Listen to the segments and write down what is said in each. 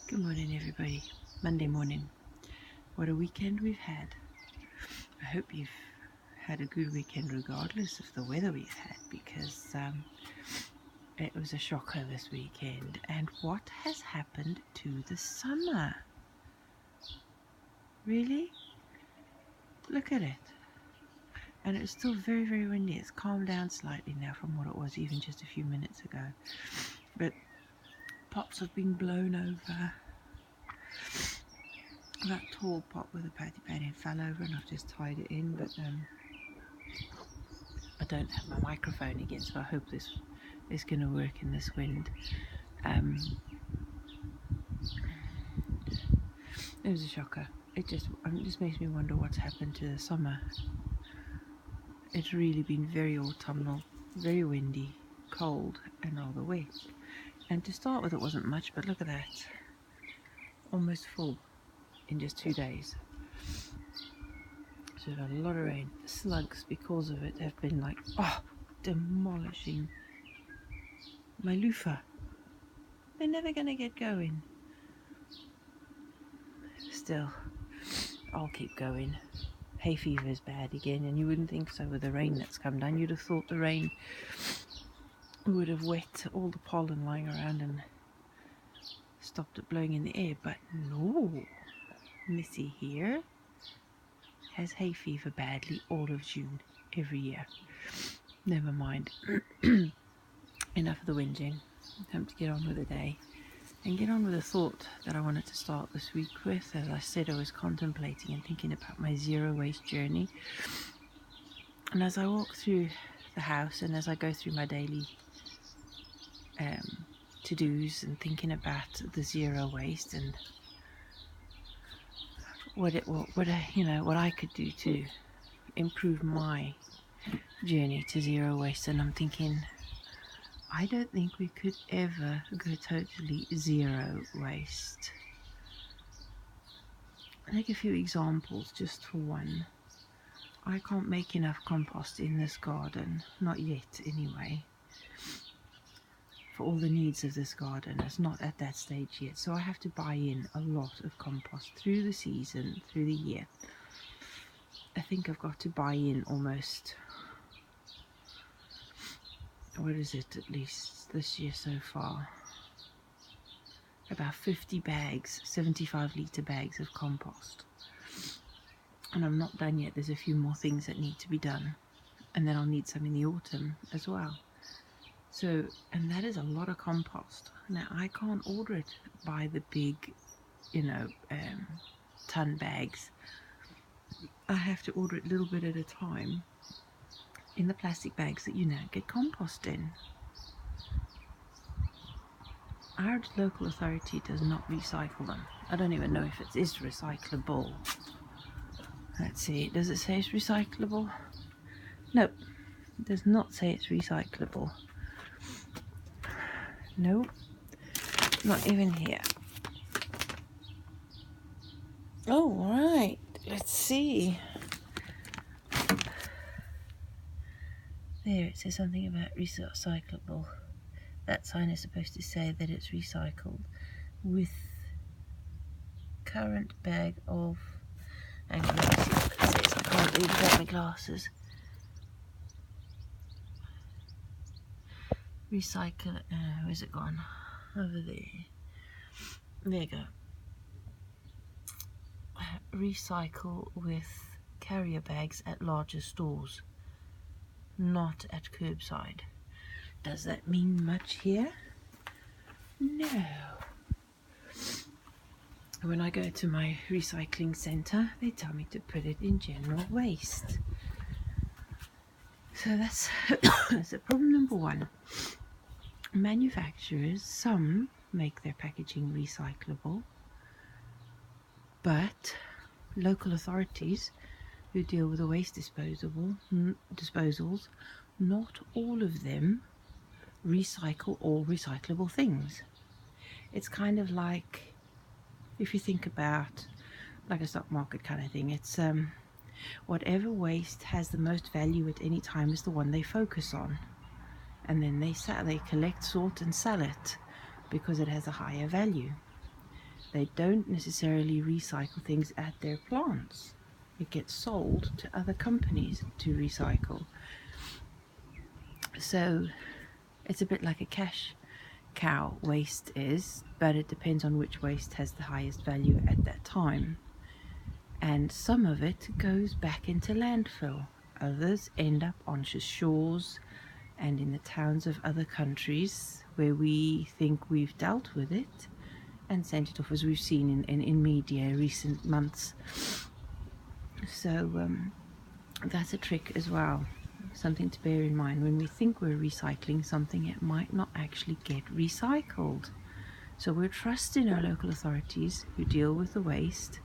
Good morning, everybody. Monday morning. What a weekend we've had. I hope you've had a good weekend regardless of the weather we've had, because it was a shocker this weekend. And what has happened to the summer? Really? Look at it. And it's still very, very windy. It's calmed down slightly now from what it was even just a few minutes ago. But pots have been blown over. That tall pot with a patty pan fell over and I've just tied it in, but I don't have my microphone again, so I hope this is going to work in this wind. It was a shocker. It just makes me wonder what's happened to the summer. It's really been very autumnal, very windy, cold and rather wet. And to start with it wasn't much, but look at that. Almost full in just 2 days. So we've had a lot of rain. The slugs, because of it, have been like, demolishing my loofah. They're never going to get going. Still, I'll keep going. Hay fever is bad again, and you wouldn't think so with the rain that's come down. You'd have thought the rain would have wet all the pollen lying around and stopped it blowing in the air, but no. Missy here has hay fever badly all of June every year. Never mind. Enough of the whinging. Time to get on with the day and get on with the thought that I wanted to start this week with. As I said, I was contemplating and thinking about my zero waste journey, and as I walk through the house and as I go through my daily to-dos and thinking about the zero waste and what I could do to improve my journey to zero waste, and I'm thinking, I don't think we could ever go totally zero waste. I'll take a few examples just for one. I can't make enough compost in this garden, not yet anyway, for all the needs of this garden. It's not at that stage yet, so I have to buy in a lot of compost through the season, through the year. I think I've got to buy in almost, what is it, at least this year so far, about 50 bags, 75-litre bags of compost. And I'm not done yet. There's a few more things that need to be done, and then I'll need some in the autumn as well. So, and that is a lot of compost. Now, I can't order it by the big, ton bags. I have to order it a little bit at a time in the plastic bags that you now get compost in. Our local authority does not recycle them. I don't even know if it is recyclable. Let's see, does it say it's recyclable? Nope, it does not say it's recyclable. Nope, not even here. Oh, right, let's see. There, it says something about recyclable. That sign is supposed to say that it's recycled with current bag of, hang on, let me see what it says. I can't read without my glasses. Recycle, where's it gone? Over there. There you go. Recycle with carrier bags at larger stores, not at curbside. Does that mean much here? No. When I go to my recycling centre, they tell me to put it in general waste. So that's problem number one. Manufacturers, some make their packaging recyclable, but local authorities who deal with the waste disposals, not all of them recycle all recyclable things. It's kind of like, if you think about like a stock market kind of thing, it's whatever waste has the most value at any time is the one they focus on, and then they collect, sort and sell it because it has a higher value. they don't necessarily recycle things at their plants. It gets sold to other companies to recycle. So it's a bit like a cash cow waste is, but it depends on which waste has the highest value at that time. And some of it goes back into landfill. Others end up on shores and in the towns of other countries where we think we've dealt with it and sent it off, as we've seen in media recent months. So that's a trick as well, something to bear in mind. When we think we're recycling something, it might not actually get recycled. So we're trusting our local authorities who deal with the waste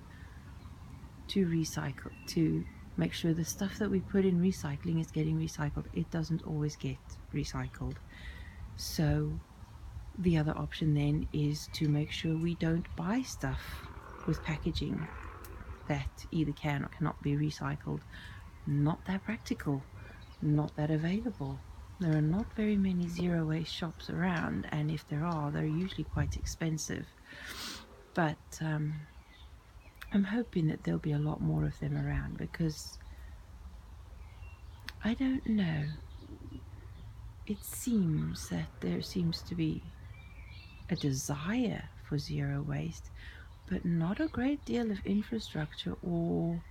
to recycle, to make sure the stuff that we put in recycling is getting recycled. It doesn't always get recycled. So the other option then is to make sure we don't buy stuff with packaging that either can or cannot be recycled. Not that practical, not that available. There are not very many zero waste shops around, and if there are, they're usually quite expensive. But I'm hoping that there'll be a lot more of them around, because I don't know, it seems that there seems to be a desire for zero waste, but not a great deal of infrastructure or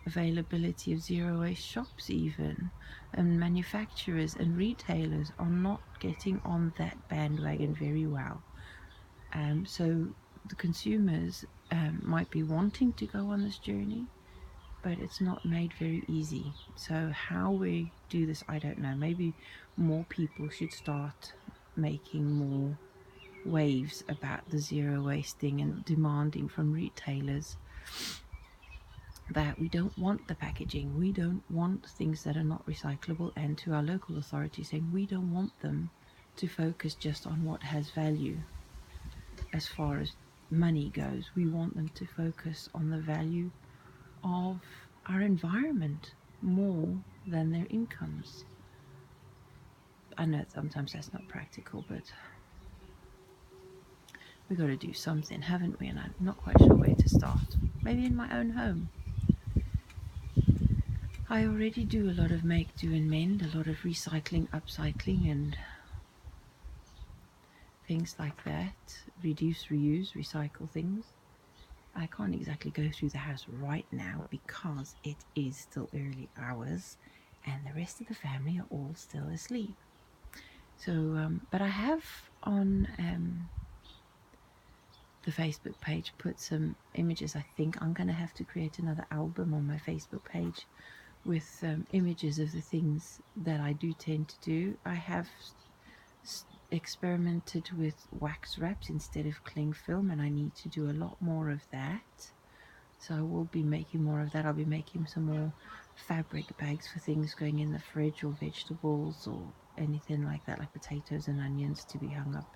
availability of zero waste shops even, and manufacturers and retailers are not getting on that bandwagon very well. So the consumers might be wanting to go on this journey, but it's not made very easy. So how we do this, I don't know. Maybe more people should start making more waves about the zero waste thing and demanding from retailers that we don't want the packaging, we don't want things that are not recyclable, and to our local authorities saying we don't want them to focus just on what has value as far as money goes. We want them to focus on the value of our environment more than their incomes. I know sometimes that's not practical, but we've got to do something, haven't we? And I'm not quite sure where to start. Maybe in my own home. I already do a lot of make, do and mend, a lot of recycling, upcycling and things like that. Reduce, reuse, recycle things. I can't exactly go through the house right now because it is still early hours and the rest of the family are all still asleep. So, but I have on the Facebook page put some images. I think I'm going to have to create another album on my Facebook page with images of the things that I do tend to do. I have experimented with wax wraps instead of cling film, and I need to do a lot more of that. So I will be making more of that. I'll be making some more fabric bags for things going in the fridge, or vegetables or anything like that, like potatoes and onions to be hung up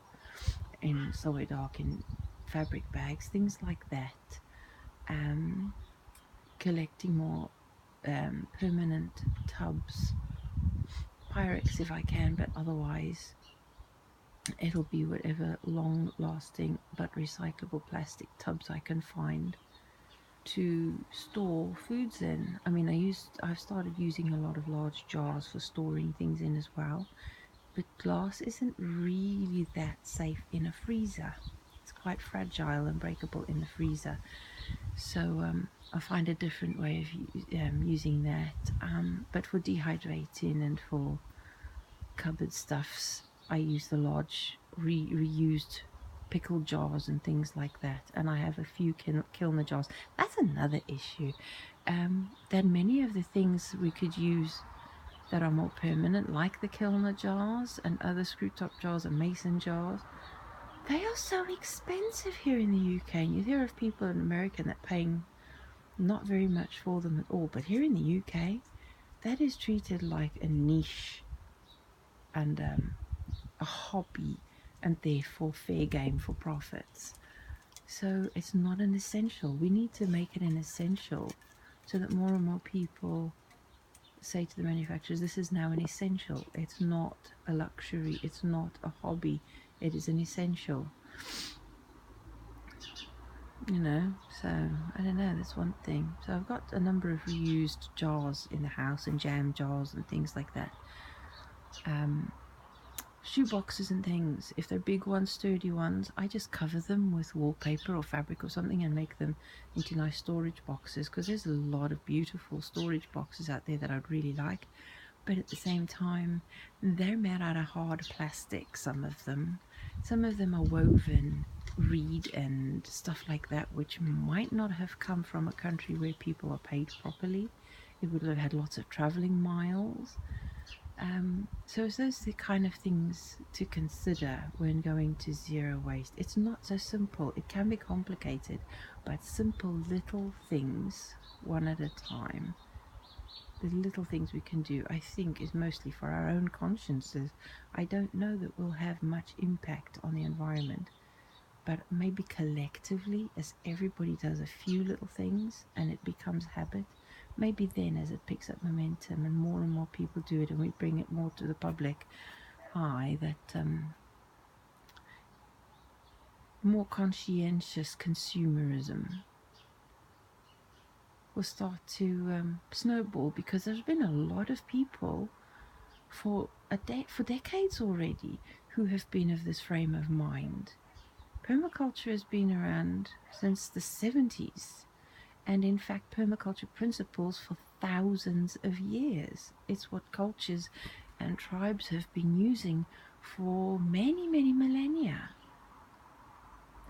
in somewhere dark in fabric bags, things like that. Collecting more permanent tubs, Pyrex if I can, but otherwise it'll be whatever long lasting but recyclable plastic tubs I can find to store foods in. I mean, I've started using a lot of large jars for storing things in as well, but glass isn't really that safe in a freezer. It's quite fragile and breakable in the freezer. So I find a different way of using that. But for dehydrating and for cupboard stuffs, I use the large reused pickle jars and things like that, and I have a few kilner jars. That's another issue, that many of the things we could use that are more permanent, like the kilner jars and other screw top jars and mason jars, they are so expensive here in the UK. And you hear of people in America that paying not very much for them at all, but here in the UK that is treated like a niche and a hobby, and therefore fair game for profits. So it's not an essential. We need to make it an essential so that more and more people say to the manufacturers, this is now an essential. It's not a luxury, it's not a hobby, it is an essential. you know. So I don't know, that's one thing. So I've got a number of reused jars in the house, and jam jars and things like that. Shoe boxes and things, if they're big ones, sturdy ones, I just cover them with wallpaper or fabric or something and make them into nice storage boxes, because there's a lot of beautiful storage boxes out there that I'd really like. But at the same time, they're made out of hard plastic, some of them. Some of them are woven reed and stuff like that, which might not have come from a country where people are paid properly. It would have had lots of traveling miles. So those are the kind of things to consider when going to zero waste. It's not so simple. It can be complicated, but simple little things, one at a time. The little things we can do, I think, is mostly for our own consciences. I don't know that we'll have much impact on the environment, but maybe collectively, as everybody does a few little things and it becomes habit, maybe then as it picks up momentum and more people do it and we bring it more to the public eye, that more conscientious consumerism will start to snowball, because there's been a lot of people for decades already who have been of this frame of mind. Permaculture has been around since the 70s. And in fact, permaculture principles for thousands of years. It's what cultures and tribes have been using for many millennia.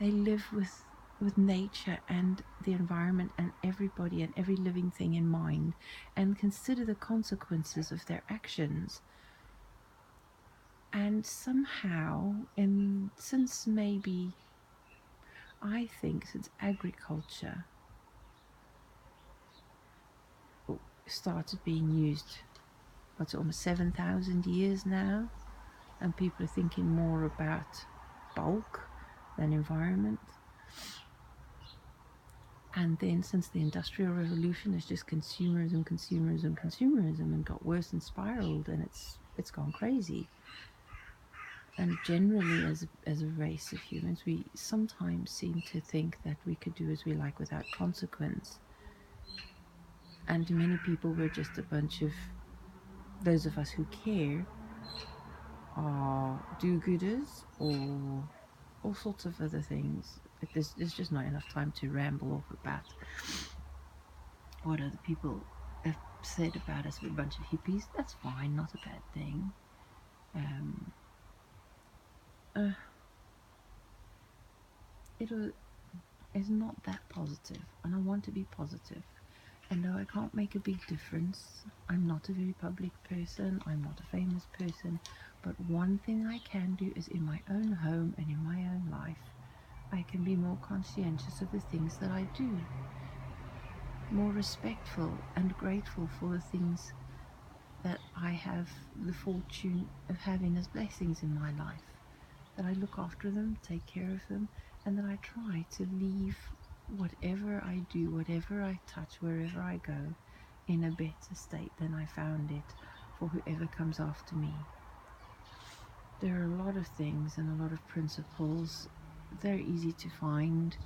They live with nature and the environment and everybody and every living thing in mind, and consider the consequences of their actions. And somehow, since agriculture started being used, what's it, almost 7,000 years now, and people are thinking more about bulk than environment. And then since the Industrial Revolution, it's just consumerism and got worse and spiraled, and it's gone crazy. And generally, as a race of humans, we sometimes seem to think that we could do as we like without consequence. And to many people, we're just a bunch of, those of us who care, are do-gooders or all sorts of other things. But there's just not enough time to ramble off about what other people have said about us. We're a bunch of hippies. That's fine, not a bad thing. It's not that positive, and I want to be positive. And though I can't make a big difference, I'm not a very public person, I'm not a famous person, but one thing I can do is in my own home and in my own life, I can be more conscientious of the things that I do, more respectful and grateful for the things that I have the fortune of having as blessings in my life, that I look after them, take care of them, and that I try to leave whatever I do, whatever I touch, wherever I go, in a better state than I found it for whoever comes after me. There are a lot of things and a lot of principles. They're easy to find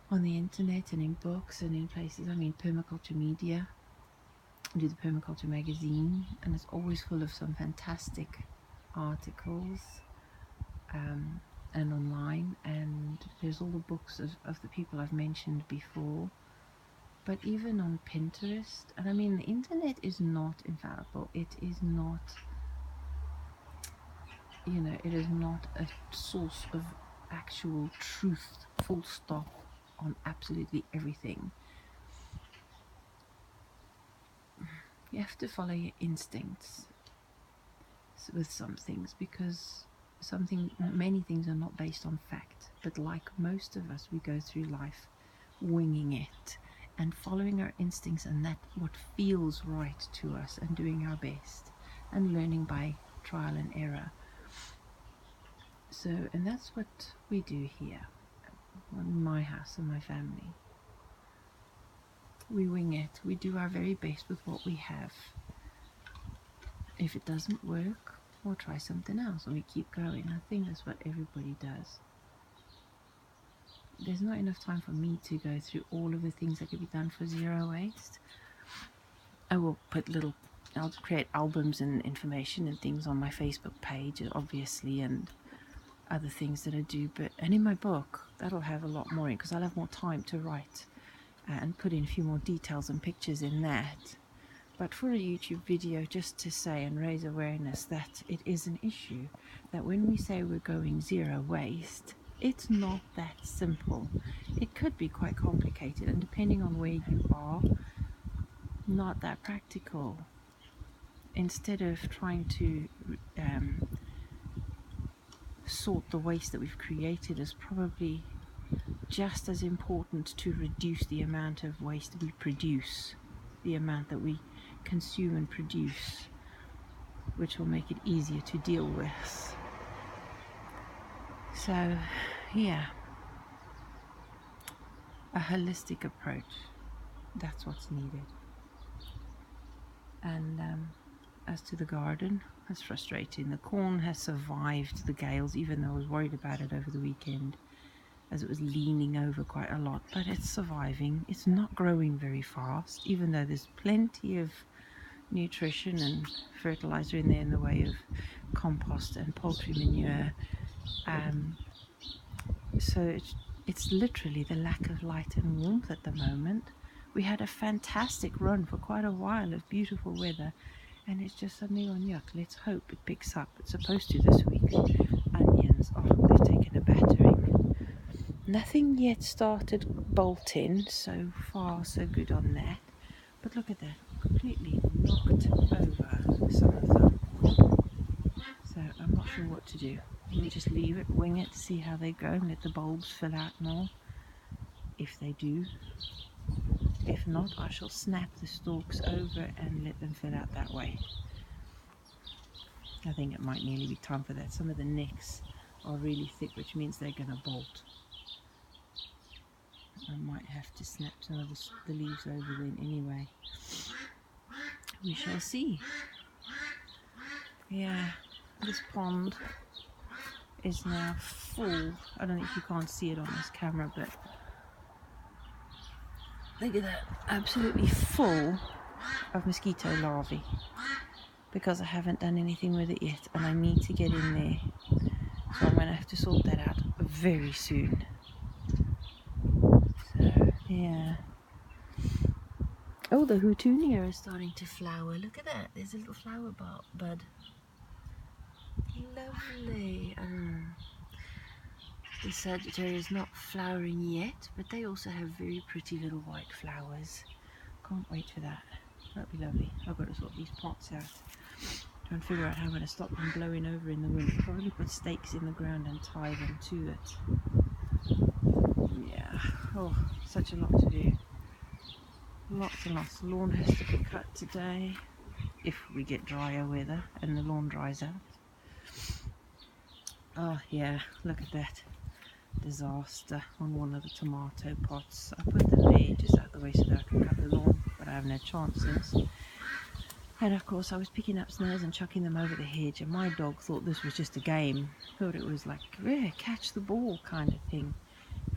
on the internet and in books and in places. I mean, Permaculture Media, I do the Permaculture magazine, and it's always full of some fantastic articles and online, and there's all the books of the people I've mentioned before. But even on Pinterest, and I mean, the internet is not infallible. It is not, it is not a source of actual truth, full stop, on absolutely everything. You have to follow your instincts with some things, because many things are not based on fact. But like most of us, we go through life winging it and following our instincts, and that what feels right to us, and doing our best and learning by trial and error. So, and that's what we do here in my house and my family. We wing it. We do our very best with what we have. If it doesn't work, we'll try something else, and we keep going. I think that's what everybody does. there's not enough time for me to go through all of the things that could be done for zero waste. I will I'll create albums and information and things on my Facebook page, obviously, and other things that I do, and in my book that'll have a lot more in, because I'll have more time to write and put in a few more details and pictures in that. But for a YouTube video, just to say and raise awareness that it is an issue, that when we say we're going zero waste, it's not that simple. It could be quite complicated, and depending on where you are, not that practical. Instead of trying to sort the waste that we've created, is probably just as important to reduce the amount of waste we produce, the amount that we consume and produce, which will make it easier to deal with. So yeah, a holistic approach, that's what's needed. And as to the garden, it's frustrating. The corn has survived the gales, even though I was worried about it over the weekend, as it was leaning over quite a lot, but it's surviving. It's not growing very fast, even though there's plenty of nutrition and fertilizer in there in the way of compost and poultry manure. So it's literally the lack of light and warmth at the moment. We had a fantastic run for quite a while of beautiful weather, and it's just suddenly gone yuck. Let's hope it picks up. It's supposed to this week. Onions, they've taken a battering. Nothing yet started bolting, so far so good on that. But look at that, completely knocked over some of them. So I'm not sure what to do. We just leave it, wing it, see how they go, and let the bulbs fill out more, if they do. If not, I shall snap the stalks over and let them fill out that way. I think it might nearly be time for that. Some of the necks are really thick, which means they're going to bolt. I might have to snap some of the leaves over then anyway. We shall see. Yeah, this pond is now full. I don't know if you can't see it on this camera, but look at that, absolutely full of mosquito larvae, because I haven't done anything with it yet, and I need to get in there. So I'm going to have to sort that out very soon. So yeah. Oh, the houtunia is starting to flower. Look at that, there's a little flower bud. Lovely. The Sagittarius is not flowering yet, but they also have very pretty little white flowers. Can't wait for that. That'll be lovely. I've got to sort these pots out. Try and figure out how I'm going to stop them blowing over in the wind. Probably put stakes in the ground and tie them to it. Yeah. Oh, such a lot to do. Lots and lots. The lawn has to be cut today, if we get drier weather and the lawn dries out. Oh yeah, look at that disaster on one of the tomato pots. I put the ledges out the way so that I can cut the lawn, but I haven't had a chance since. And of course I was picking up snails and chucking them over the hedge, and my dog thought this was just a game, thought it was like, yeah, catch the ball kind of thing.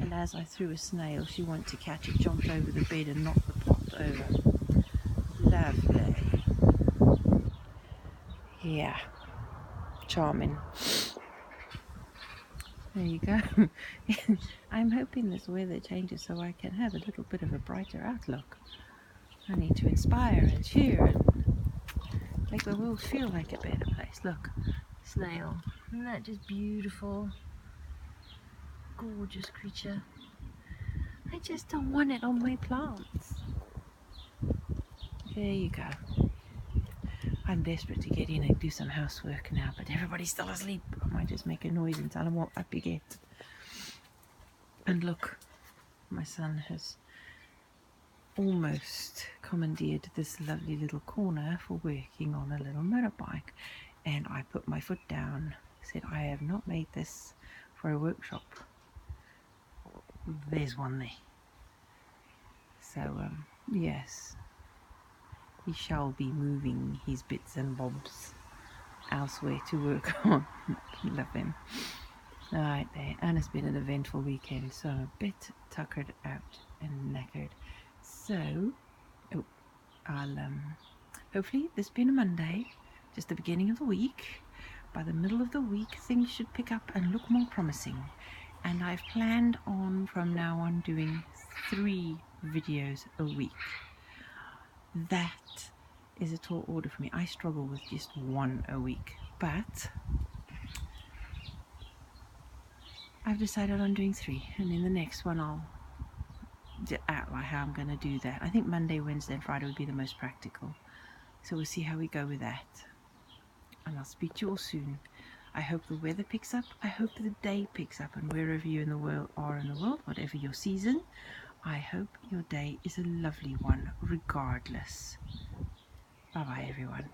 And as I threw a snail, she wanted to catch it, jumped over the bed and knocked the pot over. Lovely. Yeah, charming. There you go. I'm hoping this weather changes so I can have a little bit of a brighter outlook. I need to inspire and cheer and make the world feel like a better place. Look, snail. Isn't that just beautiful? Gorgeous creature. I just don't want it on my plants. There you go. I'm desperate to get in and do some housework now, but everybody's still asleep. I might just make a noise and tell them what up you get. And look, my son has almost commandeered this lovely little corner for working on a little motorbike, and I put my foot down, said I have not made this for a workshop. There's one there. So yes, he shall be moving his bits and bobs elsewhere to work on. Love him. Right there, and it's been an eventful weekend, so I'm a bit tuckered out and knackered. So, oh, I'll hopefully this being a Monday, just the beginning of the week. By the middle of the week, things should pick up and look more promising. And I've planned on from now on doing 3 videos a week. That is a tall order for me. I struggle with just 1 a week, but I've decided on doing 3, and in the next one I'll outline how I'm going to do that. I think Monday, Wednesday and Friday would be the most practical, so we'll see how we go with that, and I'll speak to you all soon. I hope the weather picks up, I hope the day picks up, and wherever you in the world are in the world, whatever your season, I hope your day is a lovely one regardless. Bye bye everyone.